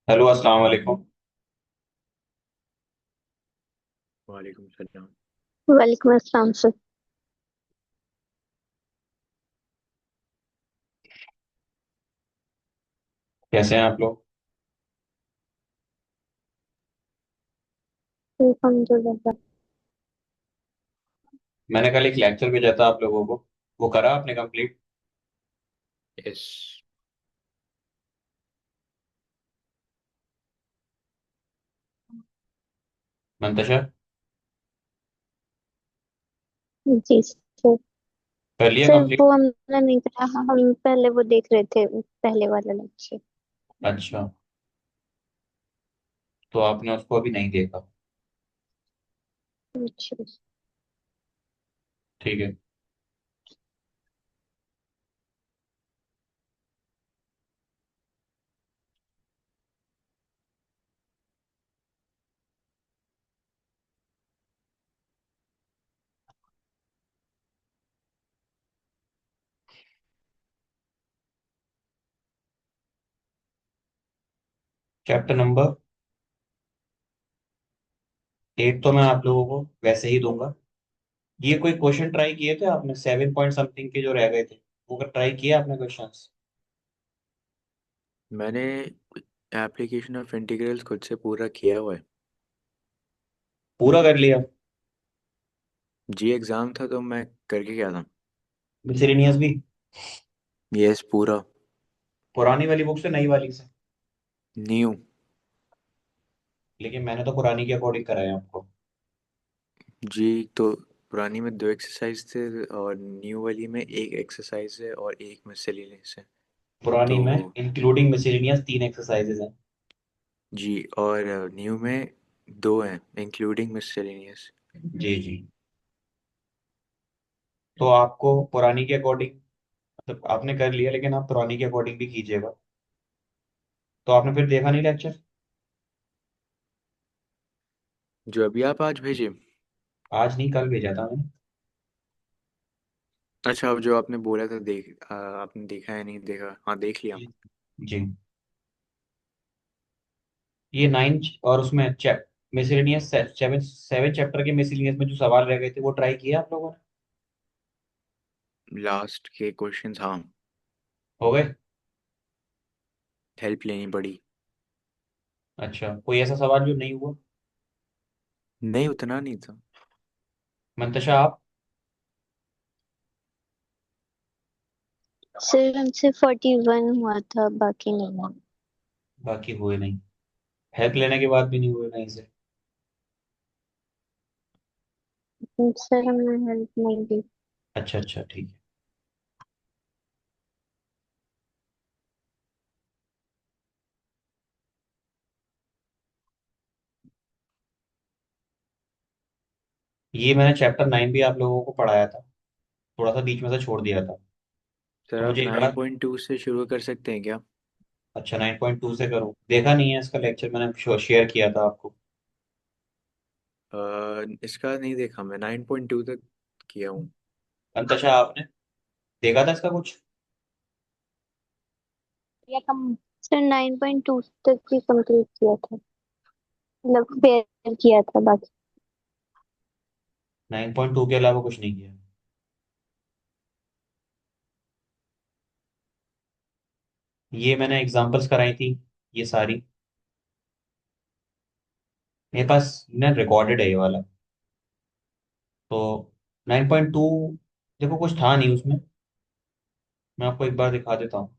Hello, अस्सलाम वालेकुम। वालेकुम सलाम। वालेकुम अस्सलाम सर। कैसे हैं आप लोग? अल्हम्दुलिल्लाह। मैंने कल एक लेक्चर भेजा था आप लोगों को। वो करा आपने कंप्लीट? यस। मंतशा, जी सर। कर लिया सर कंप्लीट? वो हमने नहीं करा, हम पहले वो देख रहे थे, पहले वाला लेक्चर। अच्छा, तो आपने उसको अभी नहीं देखा? अच्छा। ठीक है। चैप्टर नंबर 8 तो मैं आप लोगों को वैसे ही दूंगा। ये कोई क्वेश्चन ट्राई किए थे आपने? 7 पॉइंट समथिंग के जो रह गए थे, वो ट्राई किए आपने क्वेश्चंस? मैंने एप्लीकेशन ऑफ इंटीग्रल्स खुद से पूरा किया हुआ है। पूरा कर लिया? जी एग्ज़ाम था तो मैं करके गया था। मिसलेनियस भी? यस पूरा। पुरानी वाली बुक से, नई वाली से? न्यू। लेकिन मैंने तो पुरानी के अकॉर्डिंग कराया आपको। जी तो पुरानी में दो एक्सरसाइज थे और न्यू वाली में एक एक्सरसाइज है और एक मिसलेनियस है। पुरानी तो में इंक्लूडिंग मिसलेनियस 3 एक्सरसाइजेज हैं। जी और न्यू में दो हैं इंक्लूडिंग मिसलेनियस। जी जी। तो आपको पुरानी के अकॉर्डिंग, मतलब आपने कर लिया, लेकिन आप पुरानी के अकॉर्डिंग भी कीजिएगा। तो आपने फिर देखा नहीं लेक्चर? जो अभी आप आज भेजे। आज नहीं, कल भेजा था मैंने। अच्छा अब जो आपने बोला था आपने देखा है नहीं देखा, हाँ देख लिया। जी जी। ये 9 और उसमें chap miscellaneous, seven seven chapter के मिसलेनियस में जो सवाल रह गए थे, वो ट्राई किया आप लोगों ने? लास्ट के क्वेश्चंस हाँ। हो गए? हेल्प लेनी पड़ी। अच्छा, कोई ऐसा सवाल जो नहीं हुआ? नहीं उतना नहीं था। मंतशा आप? सर हमसे 41 हुआ था, बाकी नहीं हुआ। बाकी हुए नहीं? हेल्प लेने के बाद भी नहीं हुए कहीं से? सर हमने हेल्प नहीं दी। अच्छा अच्छा, ठीक है। ये मैंने चैप्टर 9 भी आप लोगों को पढ़ाया था, थोड़ा सा बीच में से छोड़ दिया था। सर तो आप मुझे ये बड़ा। 9.2 से शुरू कर सकते हैं क्या? अच्छा, 9.2 से करूँ? देखा नहीं है इसका लेक्चर, मैंने शेयर किया था आपको। इसका नहीं देखा, मैं 9.2 तक किया हूँ। अंतशा आपने देखा था इसका कुछ? या कम। सर 9.2 तक भी कंप्लीट किया था, मतलब फेयर किया था बाकी। 9.2 के अलावा कुछ नहीं किया? ये मैंने एग्जांपल्स कराई थी, ये सारी मेरे पास ना रिकॉर्डेड है ये वाला। तो 9.2, देखो कुछ था नहीं उसमें। मैं आपको एक बार दिखा देता हूँ।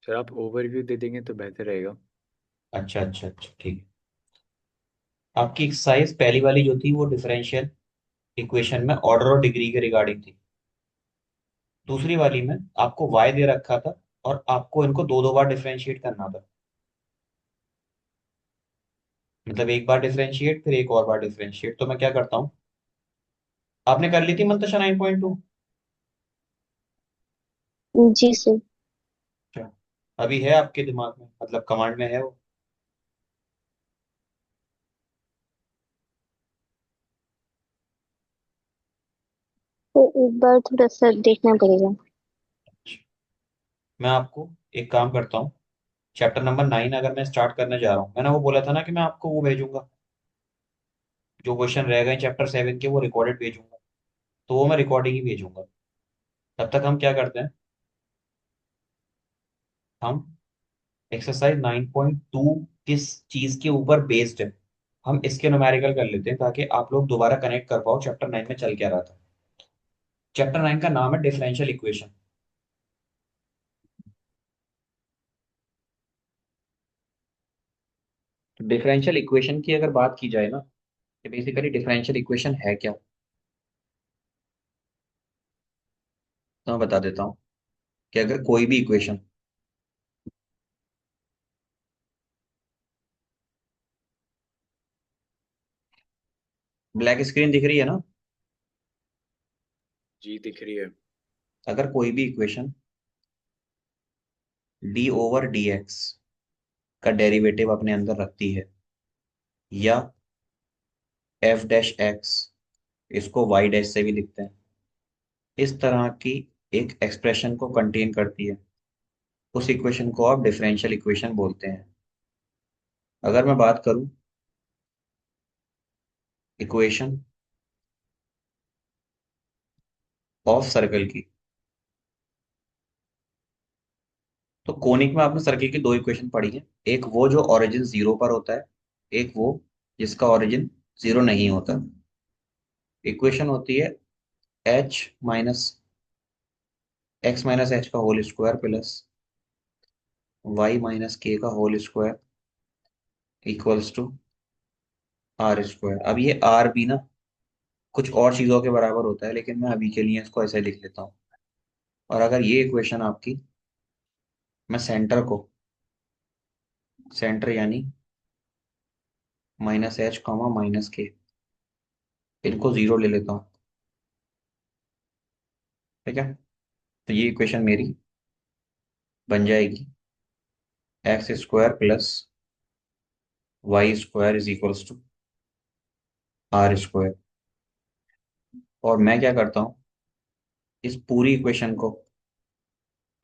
सर आप ओवरव्यू दे देंगे तो बेहतर रहेगा। अच्छा अच्छा अच्छा, ठीक है। आपकी एक्सरसाइज पहली वाली जो थी, वो डिफरेंशियल इक्वेशन में ऑर्डर और डिग्री के रिगार्डिंग थी। दूसरी वाली में आपको y दे रखा था, और आपको इनको दो दो बार डिफरेंशिएट करना था। मतलब एक बार डिफरेंशिएट, फिर एक और बार डिफरेंशिएट। तो मैं क्या करता हूँ, आपने कर ली थी मंतशा 9.2? जी सर। अच्छा, अभी है आपके दिमाग में, मतलब कमांड में है वो? तो एक बार थोड़ा सा देखना पड़ेगा। अच्छा, मैं आपको एक काम करता हूँ, चैप्टर नंबर 9 अगर मैं स्टार्ट करने जा रहा हूँ, मैंने वो बोला था ना कि मैं आपको वो भेजूंगा, जो क्वेश्चन रह गए चैप्टर 7 के वो रिकॉर्डेड भेजूंगा। तो वो मैं रिकॉर्डिंग ही भेजूंगा। तब तक हम क्या करते हैं, हम एक्सरसाइज 9.2 किस चीज के ऊपर बेस्ड है, हम इसके न्यूमेरिकल कर लेते हैं, ताकि आप लोग दोबारा कनेक्ट कर पाओ चैप्टर 9 में चल क्या रहा था। चैप्टर 9 का नाम है डिफरेंशियल इक्वेशन। तो डिफरेंशियल इक्वेशन की अगर बात की जाए ना, तो बेसिकली डिफरेंशियल इक्वेशन है क्या, तो मैं बता देता हूँ कि अगर कोई भी इक्वेशन, ब्लैक स्क्रीन दिख रही है ना, जी दिख रही है। अगर कोई भी equation D over d x का डेरिवेटिव अपने अंदर रखती है, या एफ डैश एक्स, इसको वाई डैश से भी लिखते हैं, इस तरह की एक एक्सप्रेशन को कंटेन करती है, उस इक्वेशन को आप डिफरेंशियल इक्वेशन बोलते हैं। अगर मैं बात करूं इक्वेशन ऑफ सर्कल की, तो कोनिक में आपने सर्कल की दो इक्वेशन पढ़ी है, एक वो जो ओरिजिन जीरो पर होता है, एक वो जिसका ओरिजिन जीरो नहीं होता। इक्वेशन होती है h minus x minus h का whole square plus y minus k का whole square equals to r square. अब ये आर भी ना कुछ और चीजों के बराबर होता है, लेकिन मैं अभी के लिए इसको ऐसे लिख लेता हूँ। और अगर ये इक्वेशन आपकी, मैं सेंटर को, सेंटर यानी माइनस एच कॉमा माइनस के, इनको जीरो ले लेता हूँ, ठीक है। तो ये इक्वेशन मेरी बन जाएगी x square plus y square is equals to r square. और मैं क्या करता हूँ, इस पूरी इक्वेशन को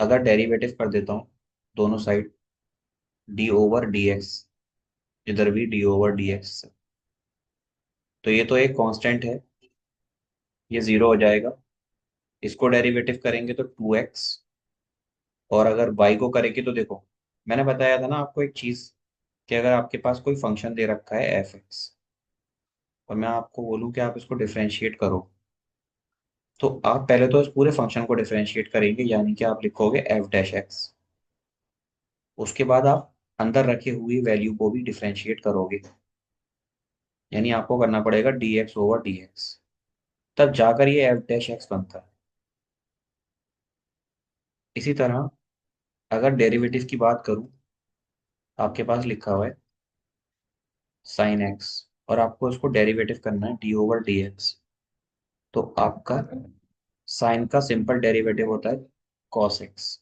अगर डेरिवेटिव कर देता हूँ दोनों side, D over d x, इधर भी डी ओवर डी एक्स, तो ये तो एक कांस्टेंट है, ये जीरो हो जाएगा। इसको डेरिवेटिव करेंगे तो 2x, और अगर y को करेंगे तो देखो, मैंने बताया था ना आपको एक चीज, कि अगर आपके पास कोई फंक्शन दे रखा है f(x), और मैं आपको बोलूं कि आप इसको डिफरेंशिएट करो, तो आप पहले तो इस पूरे फंक्शन को डिफरेंशिएट करेंगे, यानी कि आप लिखोगे एफ डैश एक्स। उसके बाद आप अंदर रखे हुई वैल्यू को भी डिफरेंशिएट करोगे, यानी आपको करना पड़ेगा D x over d x, तब जाकर ये एफ डैश एक्स बनता है। इसी तरह अगर डेरिवेटिव की बात करूं, आपके पास लिखा हुआ है साइन एक्स, और आपको इसको डेरिवेटिव करना है डी ओवर डी एक्स, तो आपका साइन का सिंपल डेरिवेटिव होता है कॉस एक्स।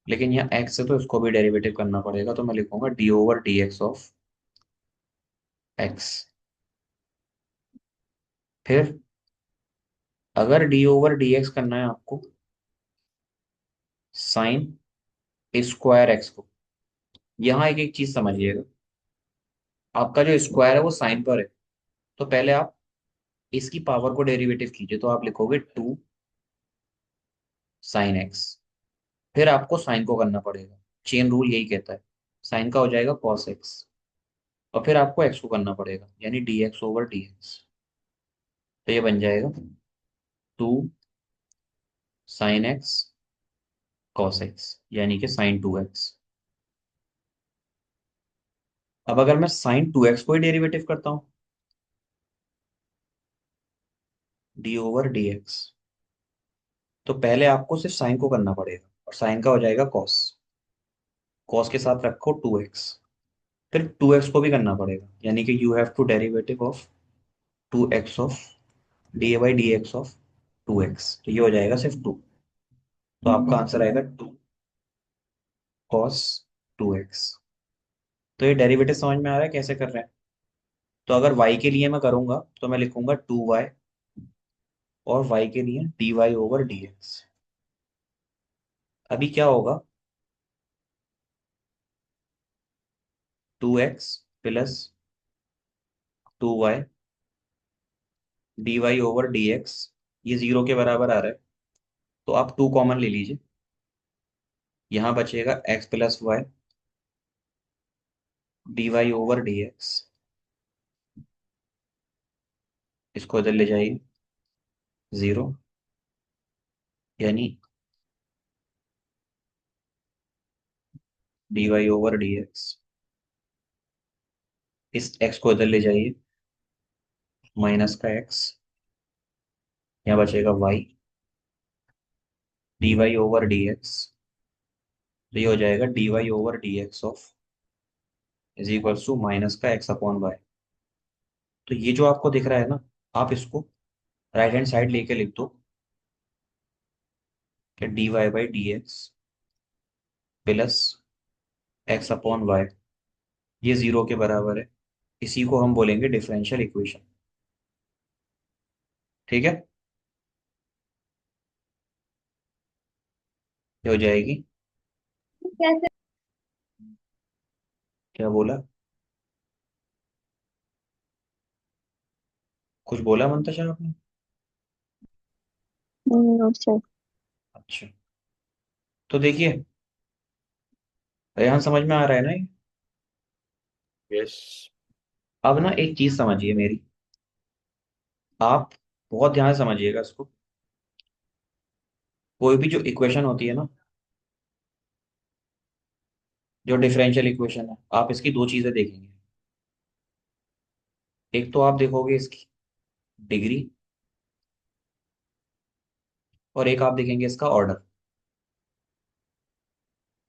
लेकिन यहाँ एक्स है तो इसको भी डेरिवेटिव करना पड़ेगा, तो मैं लिखूंगा D over d x of x. फिर अगर डी ओवर डी एक्स करना है आपको साइन स्क्वायर एक्स को, यहाँ एक एक चीज समझिएगा, आपका जो स्क्वायर है वो साइन पर है, तो पहले आप इसकी पावर को डेरिवेटिव कीजिए, तो आप लिखोगे 2 sin x। फिर आपको साइन को करना पड़ेगा, चेन रूल यही कहता है, साइन का हो जाएगा कॉस एक्स, और फिर आपको एक्स को करना पड़ेगा, यानी D x over d x. तो ये बन जाएगा 2 sin x कॉस एक्स, यानी कि sin 2x। अब अगर मैं sin 2x को ही डेरिवेटिव करता हूँ डी ओवर डी एक्स, तो पहले आपको सिर्फ साइन को करना पड़ेगा, और साइन का हो जाएगा कॉस, कॉस के साथ रखो 2x, फिर 2x को भी करना पड़ेगा, यानी कि you have to derivative of 2x of d by d x of 2x, तो ये हो जाएगा सिर्फ 2। तो आपका आंसर आएगा 2 cos 2x। तो ये डेरिवेटिव समझ में आ रहा है कैसे कर रहे हैं। तो अगर y के लिए मैं करूंगा तो मैं लिखूंगा 2y, और y के लिए dy ओवर dx। अभी क्या होगा, 2x प्लस 2y dy/dx, ये जीरो के बराबर आ रहा है, तो आप 2 कॉमन ले लीजिए। यहाँ बचेगा x+y dy/dx, इसको इधर ले जाइए, जीरो, यानी dy/dx। इस x को इधर ले जाइए, माइनस का x, यहाँ बचेगा y dy/dx, तो ये हो जाएगा dy/dx of is equals to minus का x/y। तो ये जो आपको दिख रहा है ना, आप इसको राइट हैंड साइड लेके लिख दो कि dy/dx प्लस x/y, ये जीरो के बराबर है। इसी को हम बोलेंगे डिफरेंशियल इक्वेशन। ठीक है, ये हो जाएगी। कैसे? क्या बोला? कुछ बोला मंतशा आपने? No sir. अच्छा, तो देखिए, यहाँ समझ में आ रहा है ना ये? यस। अब ना एक चीज समझिए मेरी, आप बहुत ध्यान से समझिएगा इसको। कोई भी जो इक्वेशन होती है ना, जो डिफरेंशियल इक्वेशन है, आप इसकी दो चीजें देखेंगे। एक तो आप देखोगे इसकी डिग्री, और एक आप देखेंगे इसका ऑर्डर।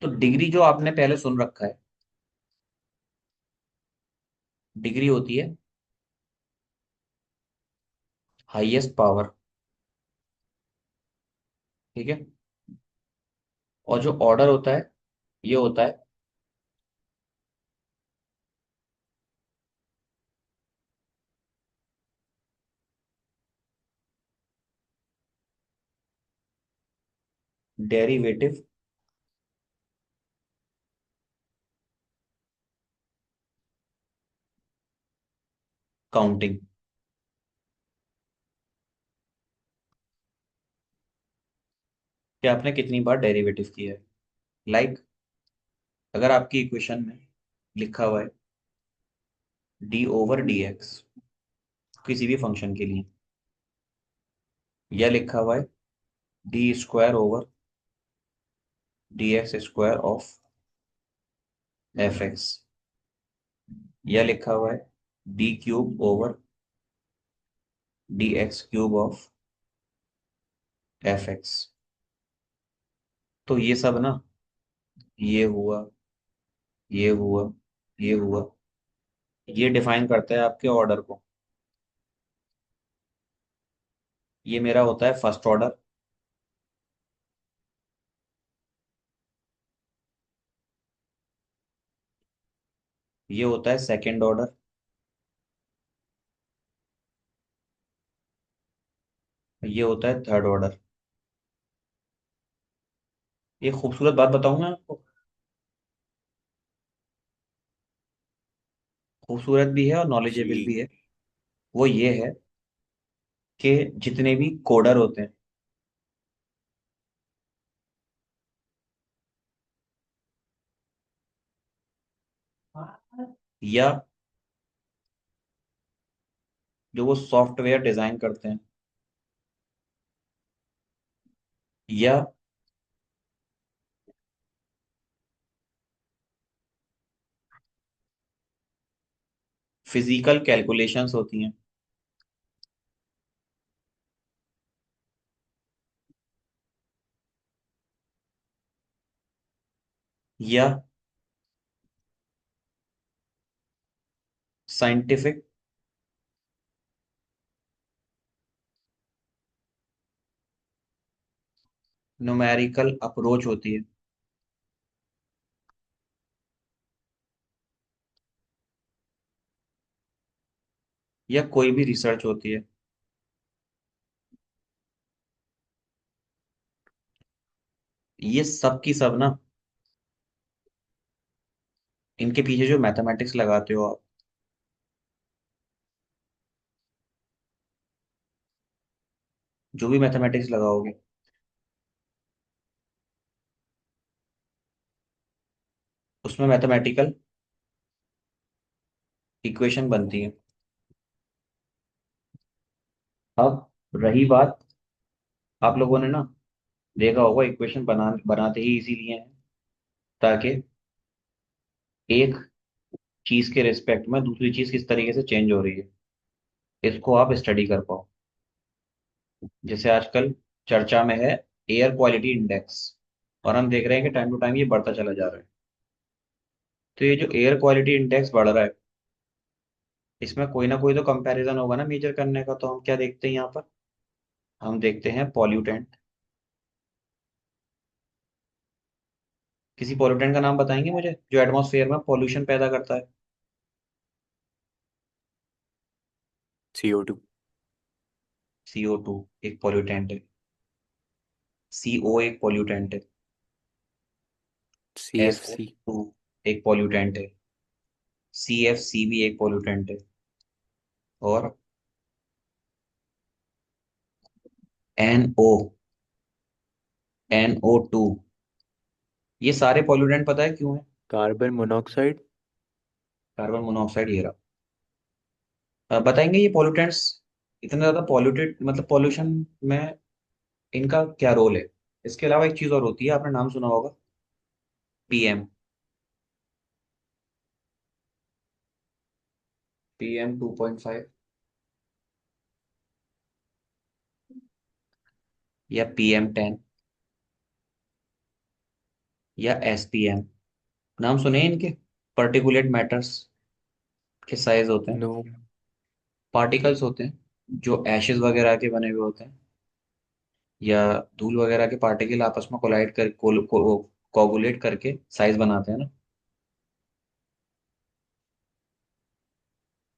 तो डिग्री जो आपने पहले सुन रखा है, डिग्री होती है हाईएस्ट पावर। ठीक है, और जो ऑर्डर होता है, ये होता है डेरिवेटिव काउंटिंग। कि आपने कितनी बार डेरिवेटिव किया है। लाइक अगर आपकी इक्वेशन में लिखा हुआ है d/dx किसी भी फंक्शन के लिए, या लिखा हुआ है d² / dx² ऑफ fx, या लिखा हुआ है d³ / dx³ ऑफ fx, तो ये सब ना, ये हुआ, ये हुआ, ये हुआ, ये डिफाइन करता है आपके ऑर्डर को। ये मेरा होता है फर्स्ट ऑर्डर, ये होता है सेकंड ऑर्डर, ये होता है थर्ड ऑर्डर। एक खूबसूरत बात बताऊं मैं आपको, खूबसूरत भी है और नॉलेजेबल जी। भी है। वो ये है कि जितने भी कोडर होते हैं, या जो वो सॉफ्टवेयर डिजाइन करते हैं, या फिजिकल कैलकुलेशंस होती हैं, या साइंटिफिक न्यूमेरिकल अप्रोच होती है, या कोई भी रिसर्च होती है, ये सब की सब ना इनके पीछे जो मैथमेटिक्स लगाते हो आप, जो भी मैथमेटिक्स लगाओगे, उसमें मैथमेटिकल इक्वेशन बनती है। अब रही बात, आप लोगों ने ना देखा होगा इक्वेशन बनाते ही इसीलिए हैं ताकि एक चीज के रिस्पेक्ट में दूसरी चीज किस तरीके से चेंज हो रही है, इसको आप स्टडी कर पाओ। जैसे आजकल चर्चा में है एयर क्वालिटी इंडेक्स, और हम देख रहे हैं कि टाइम टू टाइम ये बढ़ता चला जा रहा है। तो ये जो एयर क्वालिटी इंडेक्स बढ़ रहा है, इसमें कोई ना कोई तो कंपैरिजन होगा ना मेजर करने का। तो हम क्या देखते हैं यहाँ पर, हम देखते हैं पॉल्यूटेंट। किसी पॉल्यूटेंट का नाम बताएंगे मुझे जो एटमॉस्फेयर में पॉल्यूशन पैदा करता है? CO2। CO2 एक पॉल्यूटेंट है, CO एक पॉल्यूटेंट है, SO CFC। टू एक पॉल्यूटेंट है, CFC भी एक पॉल्यूटेंट है, और NO, NO2, ये सारे पॉल्यूटेंट पता है क्यों है? Carbon monoxide. कार्बन मोनोऑक्साइड ये रहा। बताएंगे ये पॉल्यूटेंट्स इतने ज्यादा पॉल्यूटेड, मतलब पॉल्यूशन में इनका क्या रोल है? इसके अलावा एक चीज और होती है, आपने नाम सुना होगा, PM, PM 2.5, या PM 10, या SPM। नाम सुने हैं इनके? पर्टिकुलेट मैटर्स के साइज होते हैं, नो। पार्टिकल्स होते हैं जो एशेज वगैरह के बने हुए होते हैं, या धूल वगैरह के पार्टिकल आपस में कोलाइड कर कोगुलेट करके साइज बनाते हैं ना।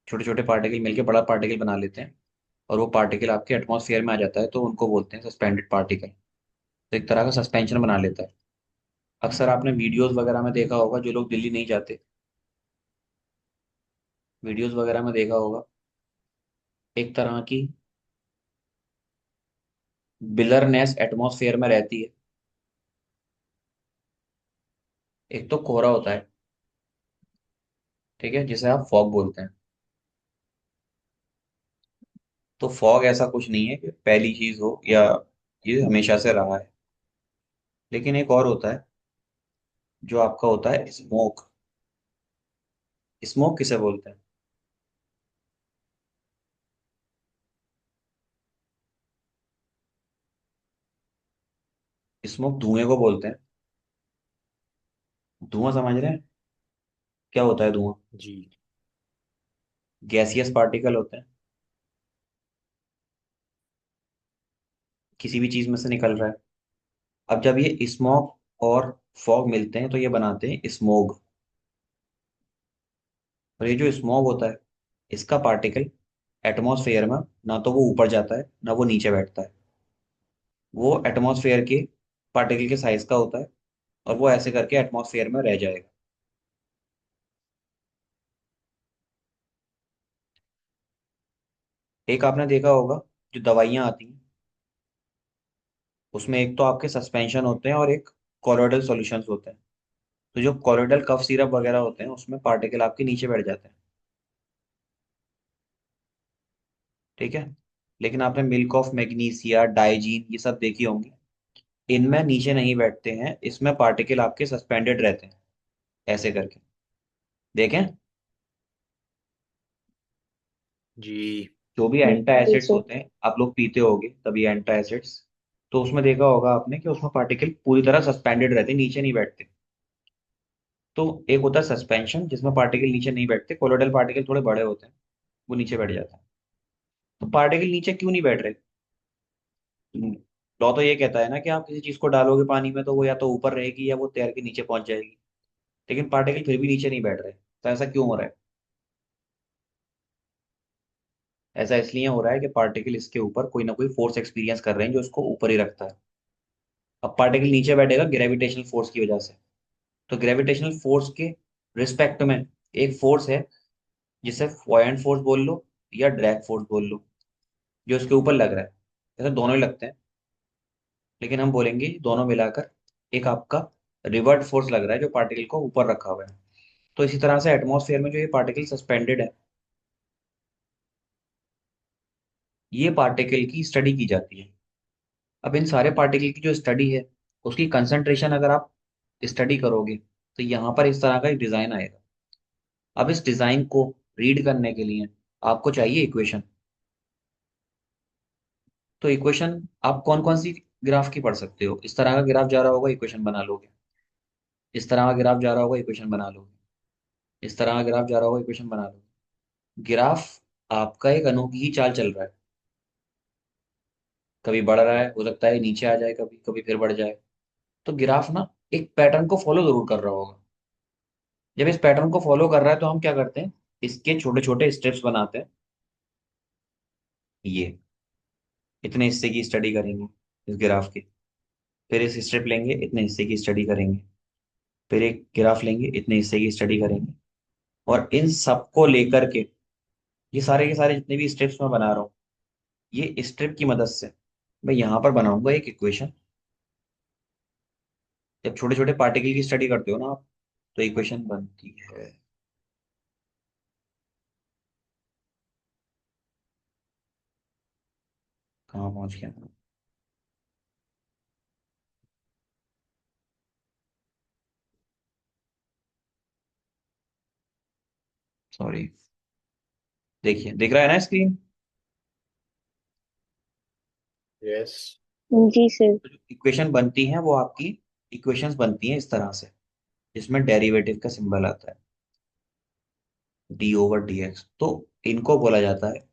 छोटे छोटे पार्टिकल मिलके बड़ा पार्टिकल बना लेते हैं, और वो पार्टिकल आपके एटमॉस्फेयर में आ जाता है, तो उनको बोलते हैं सस्पेंडेड पार्टिकल। तो एक तरह का सस्पेंशन बना लेता है। अक्सर आपने वीडियोस वगैरह में देखा होगा, जो लोग दिल्ली नहीं जाते, वीडियोस वगैरह में देखा होगा, एक तरह की बिलरनेस एटमॉस्फेयर में रहती है। एक तो कोहरा होता है, ठीक है, जिसे आप फॉग बोलते हैं। तो फॉग ऐसा कुछ नहीं है कि पहली चीज हो, या ये हमेशा से रहा है। लेकिन एक और होता है जो आपका होता है स्मोक। स्मोक किसे बोलते हैं? स्मोक धुएं को बोलते हैं। धुआं समझ रहे हैं क्या होता है धुआं? जी। गैसियस पार्टिकल होते हैं, किसी भी चीज में से निकल रहा है। अब जब ये स्मोक और फॉग मिलते हैं तो ये बनाते हैं स्मोग। और ये जो स्मोग होता है, इसका पार्टिकल एटमॉस्फेयर में ना तो वो ऊपर जाता है ना वो नीचे बैठता है। वो एटमॉस्फेयर के पार्टिकल के साइज का होता है, और वो ऐसे करके एटमॉस्फेयर में रह जाएगा। एक आपने देखा होगा, जो दवाइयाँ आती हैं उसमें एक तो आपके सस्पेंशन होते हैं और एक कोलोइडल सॉल्यूशंस होते हैं। तो जो कोलोइडल कफ सिरप वगैरह होते हैं उसमें पार्टिकल आपके नीचे बैठ जाते हैं, ठीक है। लेकिन आपने मिल्क ऑफ मैग्नीसिया, डाइजीन, ये सब देखी होंगी, इनमें नीचे नहीं बैठते हैं, इसमें पार्टिकल आपके सस्पेंडेड रहते हैं ऐसे करके, देखें। जी। जो भी एंटा जी एसिड्स सर। होते हैं आप लोग पीते होगे तभी एंटा एसिड्स, तो उसमें देखा होगा आपने कि उसमें पार्टिकल पूरी तरह सस्पेंडेड रहते हैं, नीचे नहीं बैठते। तो एक होता है सस्पेंशन जिसमें पार्टिकल नीचे नहीं बैठते, कोलोइडल पार्टिकल थोड़े बड़े होते हैं, वो नीचे बैठ जाते हैं। तो पार्टिकल नीचे क्यों नहीं बैठ रहे? लॉ तो ये कहता है ना कि आप किसी चीज को डालोगे पानी में तो वो या तो ऊपर रहेगी या वो तैर के नीचे पहुंच जाएगी। लेकिन पार्टिकल फिर भी नीचे नहीं बैठ रहे, तो ऐसा क्यों हो रहा है? ऐसा इसलिए हो रहा है कि पार्टिकल इसके ऊपर कोई ना कोई फोर्स एक्सपीरियंस कर रहे हैं जो इसको ऊपर ही रखता है। अब पार्टिकल नीचे बैठेगा ग्रेविटेशनल फोर्स की वजह से, तो ग्रेविटेशनल फोर्स के रिस्पेक्ट में एक फोर्स है, जिसे पॉइंट फोर्स बोल लो या ड्रैग फोर्स बोल लो, जो उसके ऊपर लग रहा है। जैसे दोनों ही लगते हैं, लेकिन हम बोलेंगे दोनों मिलाकर एक आपका रिवर्ट फोर्स लग रहा है जो पार्टिकल को ऊपर रखा हुआ है। तो इसी तरह से एटमॉस्फेयर में जो ये पार्टिकल सस्पेंडेड है, ये पार्टिकल की स्टडी की जाती है। अब इन सारे पार्टिकल की जो स्टडी है, उसकी कंसंट्रेशन अगर आप स्टडी करोगे, तो यहाँ पर इस तरह का एक डिजाइन आएगा। अब इस डिजाइन को रीड करने के लिए आपको चाहिए इक्वेशन। तो इक्वेशन आप कौन कौन सी ग्राफ की पढ़ सकते हो? इस तरह का ग्राफ जा रहा होगा, इक्वेशन बना लोगे। इस तरह का ग्राफ जा रहा होगा, इक्वेशन बना लोगे। इस तरह का ग्राफ जा रहा होगा, इक्वेशन बना लोगे। ग्राफ आपका एक अनोखी ही चाल चल रहा है। कभी बढ़ रहा है, हो सकता है नीचे आ जाए, कभी कभी फिर बढ़ जाए। तो ग्राफ ना एक पैटर्न को फॉलो जरूर कर रहा होगा। जब इस पैटर्न को फॉलो कर रहा है, तो हम क्या करते हैं, इसके छोटे छोटे स्टेप्स बनाते हैं। ये इतने हिस्से की स्टडी करेंगे इस ग्राफ की, फिर इस स्टेप लेंगे, इतने हिस्से की स्टडी करेंगे, फिर एक ग्राफ लेंगे, इतने हिस्से की स्टडी करेंगे। और इन सबको लेकर के ये सारे जितने भी स्टेप्स मैं बना रहा हूँ, ये स्टेप की मदद से मैं यहाँ पर बनाऊंगा एक इक्वेशन। जब छोटे छोटे पार्टिकल की स्टडी करते हो ना आप, तो इक्वेशन बनती है। कहाँ पहुंच गया? सॉरी। देखिए, दिख रहा है ना स्क्रीन? यस। जी सर। तो जो इक्वेशन बनती है वो आपकी इक्वेशंस बनती हैं इस तरह से, जिसमें डेरिवेटिव का सिंबल आता है, डी ओवर डी एक्स। तो इनको बोला जाता है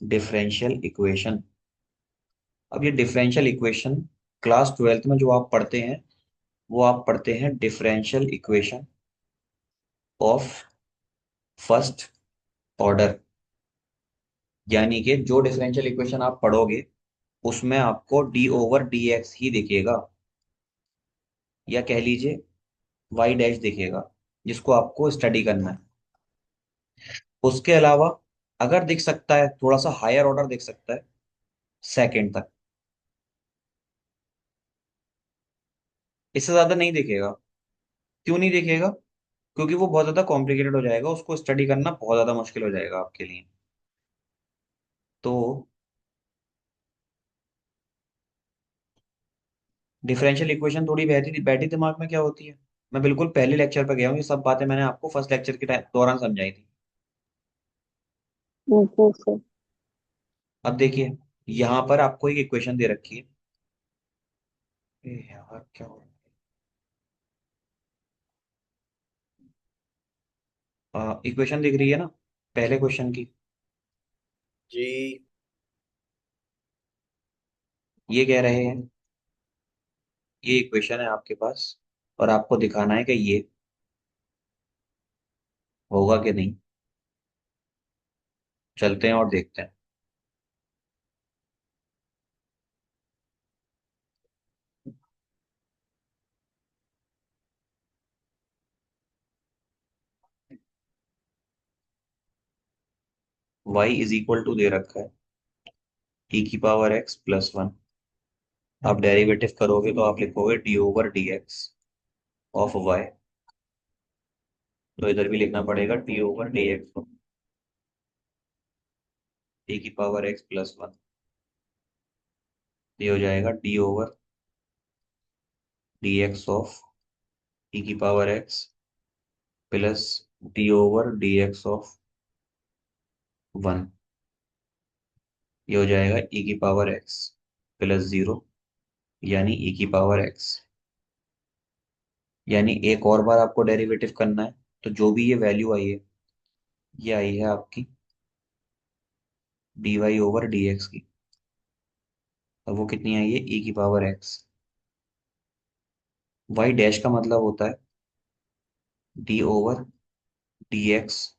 डिफरेंशियल इक्वेशन। अब ये डिफरेंशियल इक्वेशन क्लास ट्वेल्थ में जो आप पढ़ते हैं, वो आप पढ़ते हैं differential equation of first order. यानी कि जो डिफरेंशियल इक्वेशन आप पढ़ोगे, उसमें आपको डी ओवर डी एक्स ही दिखेगा, या कह लीजिए वाई डैश दिखेगा, जिसको आपको स्टडी करना है। उसके अलावा अगर दिख सकता है, थोड़ा सा हायर ऑर्डर दिख सकता है, सेकंड तक। इससे ज्यादा नहीं दिखेगा। क्यों नहीं दिखेगा? क्योंकि वो बहुत ज्यादा कॉम्प्लिकेटेड हो जाएगा, उसको स्टडी करना बहुत ज्यादा मुश्किल हो जाएगा आपके लिए। तो डिफरेंशियल इक्वेशन थोड़ी बैठी बैठी दिमाग में क्या होती है, मैं बिल्कुल पहले लेक्चर पे गया हूँ। ये सब बातें मैंने आपको फर्स्ट लेक्चर के दौरान समझाई थी। जी सर। अब देखिए, यहाँ पर आपको एक इक्वेशन दे रखी है। ए यार, क्या हो रहा है? इक्वेशन दिख रही है ना, पहले क्वेश्चन की। जी। ये कह रहे हैं, ये इक्वेशन है आपके पास, और आपको दिखाना है कि ये होगा कि नहीं। चलते हैं और देखते हैं। y इज इक्वल टू दे रखा है e की पावर x प्लस वन। आप डेरिवेटिव करोगे तो आप लिखोगे D over d x of y। तो इधर भी लिखना पड़ेगा D over d x e की पावर x प्लस वन। ये हो जाएगा D over d x of e की power x plus D over d x of one. ये हो जाएगा e की पावर x प्लस जीरो, यानी e की पावर x। यानी एक और बार आपको डेरिवेटिव करना है। तो जो भी ये वैल्यू आई है, ये आई है आपकी d y over d x की। अब वो कितनी आई है, e की पावर x। वाई डैश का मतलब होता है डी ओवर डी एक्स,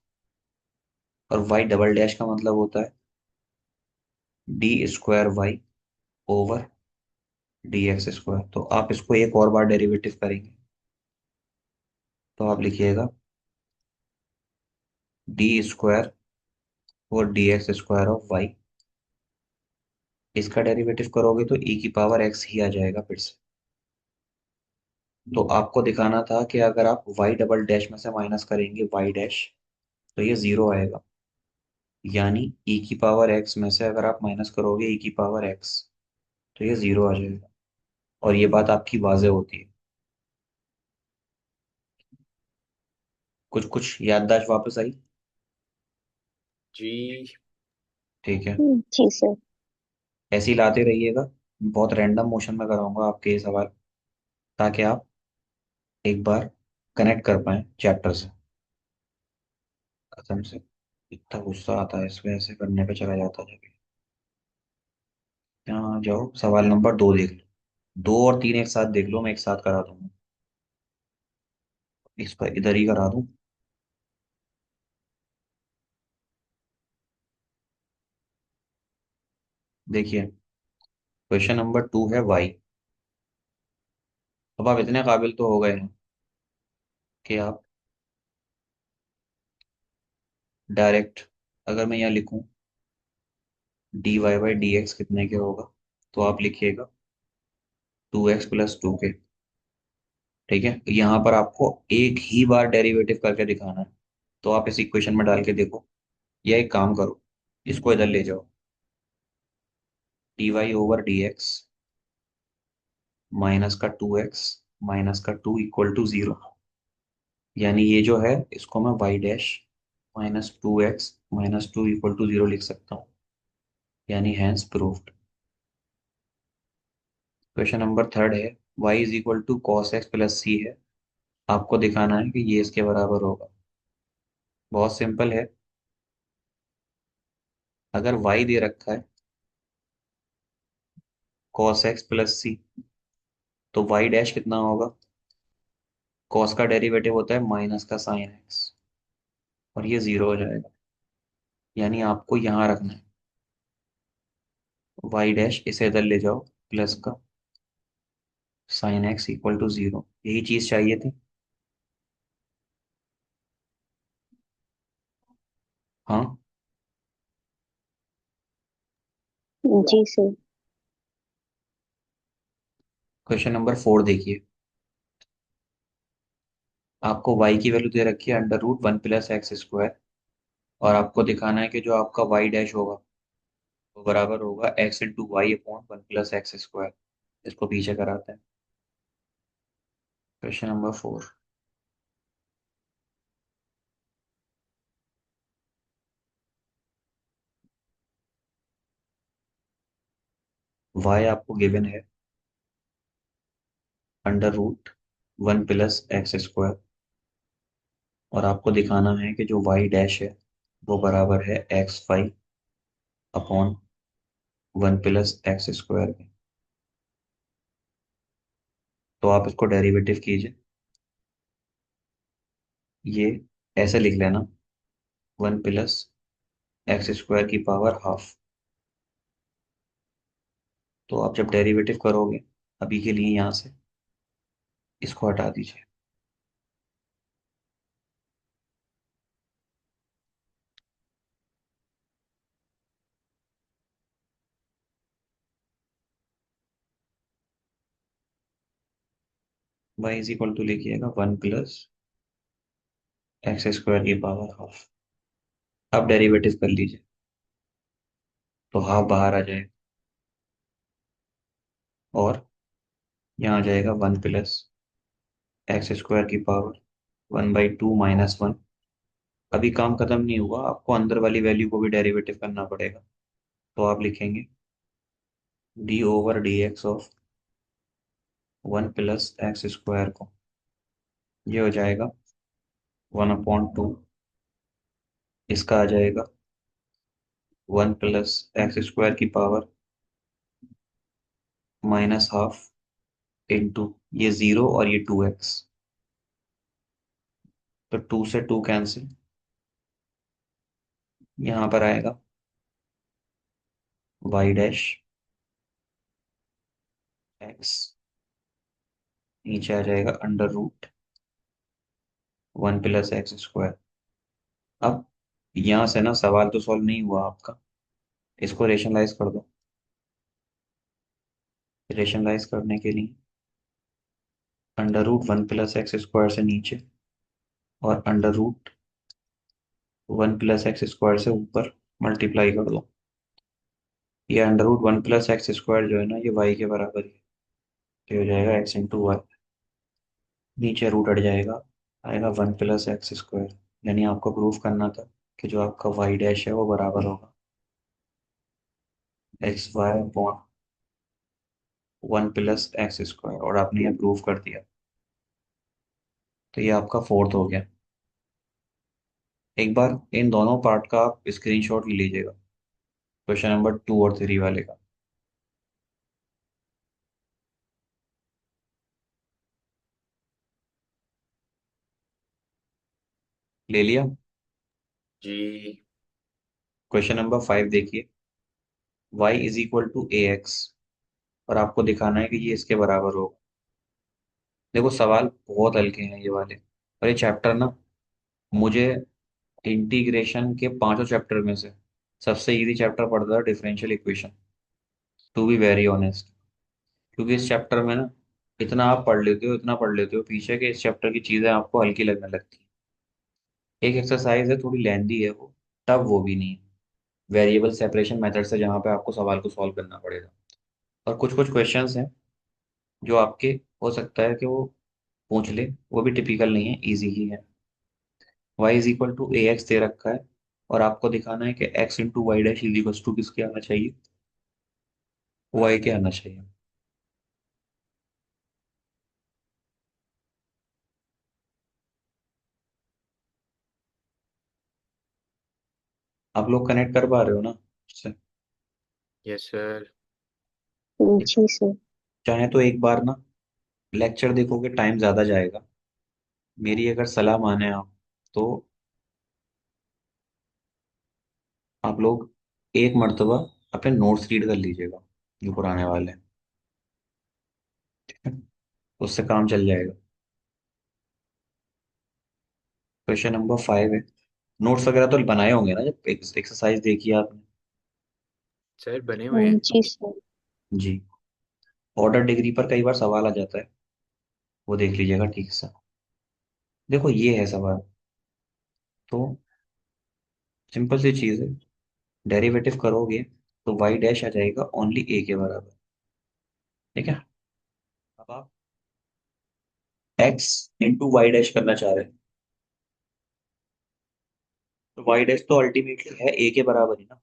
और वाई डबल डैश का मतलब होता है d square y over d x square. तो आप इसको एक और बार डेरिवेटिव करेंगे, तो आप लिखिएगा डी स्क्वायर और d x square of y. इसका डेरिवेटिव करोगे तो e की पावर x ही आ जाएगा फिर से। तो आपको दिखाना था कि अगर आप y डबल डैश में से माइनस करेंगे y डैश, तो ये जीरो आएगा। यानी e की पावर x में से अगर आप माइनस करोगे e की पावर x, तो ये जीरो आ जाएगा। और ये बात आपकी वाजे होती है। कुछ कुछ याददाश्त वापस आई? जी। ठीक है। जी सर। ऐसे ही लाते रहिएगा। बहुत रैंडम मोशन में कराऊंगा आपके ये सवाल, ताकि आप एक बार कनेक्ट कर पाए चैप्टर से। कसम से इतना गुस्सा आता है इसमें, ऐसे करने पे चला जाता है। यहाँ जाओ, सवाल नंबर 2 देख लो। 2 और 3 एक साथ देख लो, मैं एक साथ करा दूंगा। इस पर इधर ही करा दूं। देखिए, क्वेश्चन नंबर 2 है वाई। अब आप इतने काबिल तो हो गए हैं कि आप डायरेक्ट, अगर मैं यहाँ लिखूं d y by d x कितने के होगा, तो आप लिखिएगा 2x+2 के। ठीक है, यहाँ पर आपको एक ही बार डेरिवेटिव करके दिखाना है। तो आप इस इक्वेशन में डाल के देखो, या एक काम करो, इसको इधर ले जाओ। dy/dx -2x -2 = 0। यानी ये जो है, इसको मैं y डैश -2x -2 = 0 लिख सकता हूँ। यानी हैंस प्रूफ्ड। क्वेश्चन नंबर 3 है, y = cos x + c है। आपको दिखाना है कि ये इसके बराबर होगा। बहुत सिंपल है। अगर y दे रखा है cos x + c, तो y डैश कितना होगा? cos का डेरिवेटिव होता है माइनस का sin x, और ये जीरो हो जाएगा। यानी आपको यहाँ रखना है y डैश, इसे इधर ले जाओ, प्लस का sin x = 0। यही चीज चाहिए थी। हाँ। जी सर। क्वेश्चन नंबर 4 देखिए। आपको y की वैल्यू दे रखी है √1 + x², और आपको दिखाना है कि जो आपका y डैश होगा वो बराबर होगा x × y/1 + x²। इसको पीछे कराते हैं। Question number 4। y आपको गिवन है √1 + x², और आपको दिखाना है कि जो y डैश है वो बराबर है x5/1 + x² के। तो आप इसको डेरिवेटिव कीजिए। ये ऐसे लिख लेना, 1 + x² की पावर ½ तो आप जब डेरिवेटिव करोगे, अभी के लिए यहाँ से इसको हटा दीजिए। y = लिखिएगा 1 + x² की पावर ½ अब डेरिवेटिव कर लीजिए, तो हाफ बाहर आ जाएगा, और यहाँ आ जाएगा 1 + x² की पावर 1/2 - 1। अभी काम खत्म नहीं हुआ, आपको अंदर वाली वैल्यू को भी डेरिवेटिव करना पड़ेगा। तो आप लिखेंगे d/dx ऑफ 1 + x² को, ये हो जाएगा 1/2। इसका आ जाएगा 1 + x² की पावर -½ इंटू ये 0 और ये 2x, तो 2 से 2 कैंसिल। यहाँ पर आएगा y डैश x, नीचे आ जाएगा √1 + x²। अब यहाँ से ना सवाल तो सॉल्व नहीं हुआ आपका। इसको रेशनलाइज कर दो। रेशनलाइज करने के लिए अंडर रूट 1 + x² से नीचे और अंडर रूट 1 + x² से ऊपर मल्टीप्लाई कर दो। ये अंडर रूट 1 + x² जो है ना, ये y के बराबर है। तो ये हो जाएगा x × y। नीचे रूट हट जाएगा, आएगा 1 + x²। यानी आपको प्रूफ करना था कि जो आपका y डैश है वो बराबर होगा xy/1 + x², और आपने ये प्रूफ कर दिया। तो ये आपका फोर्थ हो गया। एक बार इन दोनों पार्ट का आप स्क्रीनशॉट ले लीजिएगा, क्वेश्चन नंबर 2 और 3 वाले का। ले लिया? जी। क्वेश्चन नंबर 5 देखिए। y = ax, और आपको दिखाना है कि ये इसके बराबर होगा। देखो सवाल बहुत हल्के हैं ये वाले, और ये चैप्टर ना मुझे इंटीग्रेशन के पांचों चैप्टर में से सबसे इजी चैप्टर पड़ता है differential equation, to be very honest. क्योंकि इस चैप्टर में ना इतना आप पढ़ लेते हो, इतना पढ़ लेते हो पीछे, के इस चैप्टर की चीजें आपको हल्की लगने लगती हैं। एक एक्सरसाइज है, थोड़ी लेंदी है वो, टफ वो भी नहीं है। वेरिएबल सेपरेशन मेथड से, जहाँ पे आपको सवाल को सॉल्व करना पड़ेगा। और कुछ कुछ क्वेश्चंस हैं जो आपके हो सकता है कि वो पूछ ले, वो भी टिपिकल नहीं है, इजी ही है। y = ax दे रखा है, और आपको दिखाना है कि x × y' किसके आना चाहिए, y के आना चाहिए। आप लोग कनेक्ट कर पा रहे हो ना उससे? Yes sir. जी सर। चाहे तो एक बार ना लेक्चर देखोगे, टाइम ज्यादा जाएगा। मेरी अगर सलाह माने आप, तो आप लोग एक मर्तबा अपने नोट्स रीड कर लीजिएगा, जो पुराने वाले हैं। ठीक है? उससे काम चल जाएगा। क्वेश्चन नंबर 5 है। नोट्स वगैरह तो बनाए होंगे ना, जब एक्सरसाइज देखी आपने? सर बने हुए हैं। जी सर। जी। ऑर्डर डिग्री पर कई बार सवाल आ जाता है, वो देख लीजिएगा ठीक से। देखो ये है सवाल, तो सिंपल सी चीज है। डेरिवेटिव करोगे तो y' आ जाएगा ओनली a के बराबर। ठीक है? अब आप x × y' करना चाह रहे हैं, तो y' तो अल्टीमेटली है a के बराबर ही ना।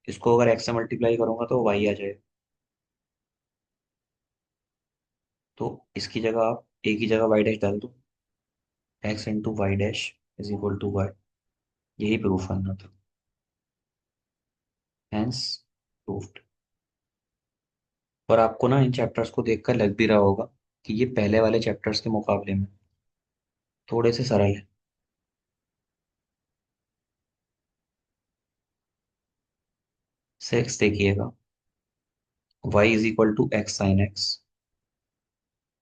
इसको अगर x से मल्टीप्लाई करूंगा तो y आ जाएगा। तो इसकी जगह आप a की जगह y' डाल दो। x × y' = y। यही प्रूफ करना था। Hence proofed. और आपको ना इन चैप्टर्स को देखकर लग भी रहा होगा कि ये पहले वाले चैप्टर्स के मुकाबले में थोड़े से सरल है। 6 देखिएगा। y = x sin x,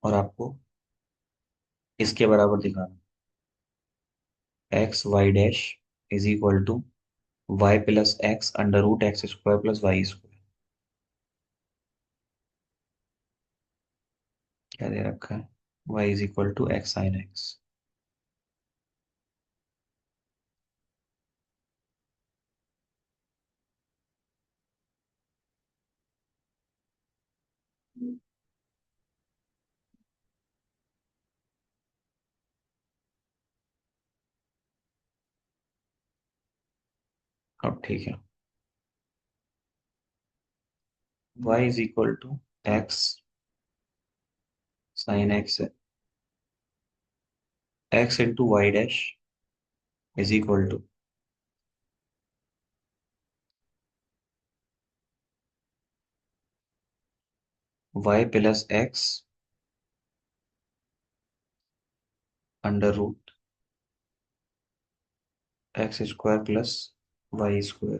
और आपको इसके बराबर दिखाना, x y' = y + x √x² + y²। क्या दे रखा है? y = x sin x। अब ठीक है। y = x sin x है। x × y' = y + x √x² + y²।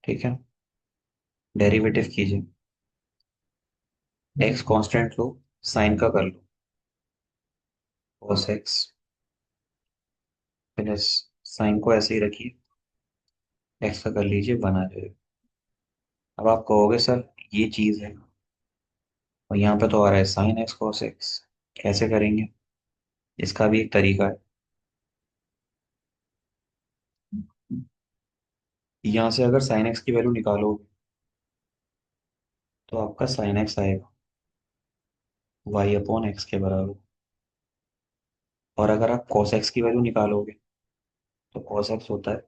ठीक है? डेरिवेटिव कीजिए। x कांस्टेंट लो, साइन का कर लो, cos x साइन को ऐसे ही रखिए, एक्स का कर लीजिए, बना जाएगा। अब आप कहोगे सर ये चीज है और यहाँ पे तो आ रहा है साइन एक्स कॉस एक्स, कैसे करेंगे? इसका भी एक तरीका है। यहाँ से अगर साइन एक्स की वैल्यू निकालोगे तो आपका साइन एक्स आएगा वाई अपॉन एक्स के बराबर। और अगर आप कॉस एक्स की वैल्यू निकालोगे तो कॉस एक्स होता है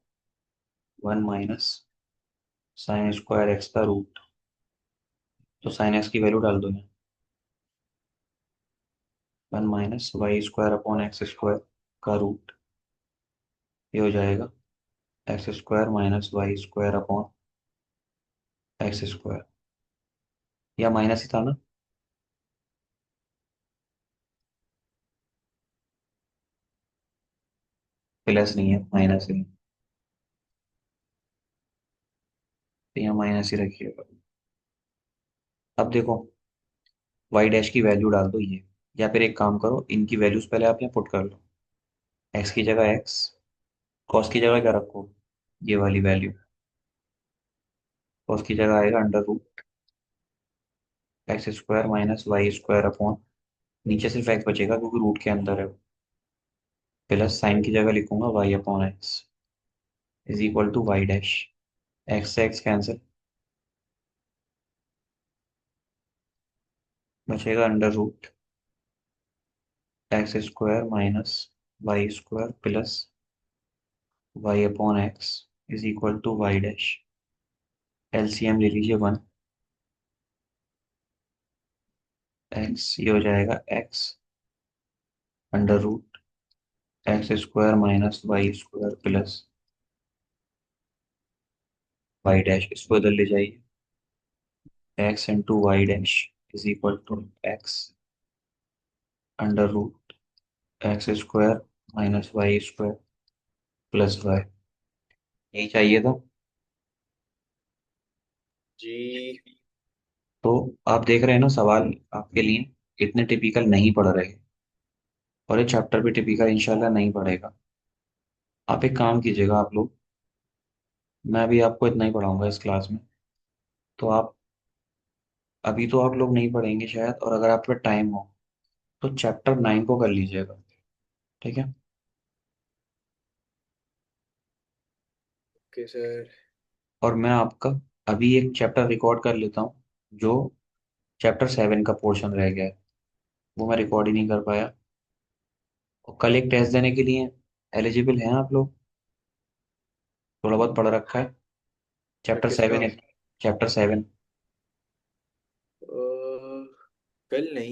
1 - साइन स्क्वायर एक्स का रूट। तो साइन एक्स की वैल्यू डाल दो यहाँ, 1 - y square upon x square का रूट। ये हो जाएगा x square minus y square upon x square. या माइनस ही था ना? प्लस नहीं है, माइनस ही है। तो यहाँ माइनस ही रखिएगा। अब देखो, वाई डैश की वैल्यू डाल दो ये, या फिर एक काम करो, इनकी वैल्यूज पहले आप यहाँ पुट कर लो। एक्स की जगह एक्स, कॉस की जगह क्या रखो, ये वाली वैल्यू। कॉस की जगह आएगा under root x square minus y square upon, नीचे सिर्फ एक्स बचेगा क्योंकि रूट के अंदर है, प्लस साइन की जगह लिखूंगा y upon x is equal to y dash. X से एक्स कैंसिल, बचेगा under root x square minus y square plus y upon x is equal to y dash. LCM ले लीजिए 1, एक्स ये हो जाएगा x under root x square minus y square plus y dash, इसको इधर ले जाइए, x into y dash is equal to x under root x square minus y square plus y. यही चाहिए था। जी। तो आप देख रहे हैं ना, सवाल आपके लिए इतने टिपिकल नहीं पढ़ रहे, और ये चैप्टर भी टिपिकल इंशाल्लाह नहीं पढ़ेगा। आप एक काम कीजिएगा आप लोग, मैं भी आपको इतना ही पढ़ाऊंगा इस क्लास में। तो आप अभी तो आप लोग नहीं पढ़ेंगे शायद, और अगर आप पे टाइम हो तो चैप्टर 9 को कर लीजिएगा, ठीक है? Okay sir. और मैं आपका अभी एक चैप्टर रिकॉर्ड कर लेता हूँ, जो चैप्टर 7 का पोर्शन रह गया है, वो मैं रिकॉर्ड ही नहीं कर पाया। और कल एक टेस्ट देने के लिए एलिजिबल हैं आप लोग? थोड़ा बहुत पढ़ रखा है? सर चैप्टर किसका? 7 है, चैप्टर 7। कल नहीं।